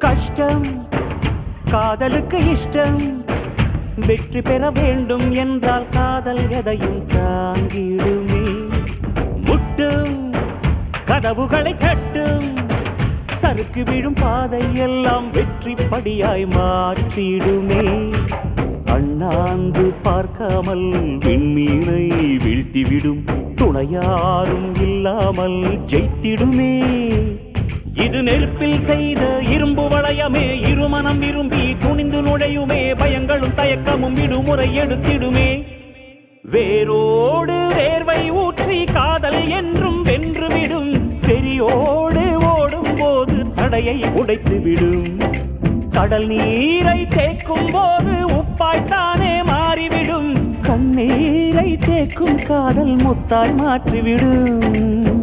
கஷ்டம் காதலுக்கு இஷ்டம், வெற்றி பெற வேண்டும் என்றால் காதல் எதையும் தாங்கிடுமே. முட்டும் கதவுகளை கட்டும், சறுக்கு விழும் பாதை எல்லாம் வெற்றி படியாய் மாற்றிடுமே. அண்ணாந்து பார்க்காமல் விண்மீனை வீழ்த்திவிடும், துணையாரும் இல்லாமல் ஜெயித்திடுமே. இது நெருப்பில் செய்த இரும்பு வளையமே, இருமனம் விரும்பி துணிந்து நுழையுமே. பயங்களும் தயக்கமும் விடுமுறை எடுத்திடுமே. வேரோடு வேர்வை ஊற்றி காதல் என்றும் வென்றுவிடும், பெரியோடு ஓடும் போது தடையை உடைத்துவிடும். கடல் நீரை தேக்கும் போது உப்பாய்த்தானே மாறிவிடும், கண்ணீரை தேக்கும் காதல் முத்தாய் மாற்றிவிடும்.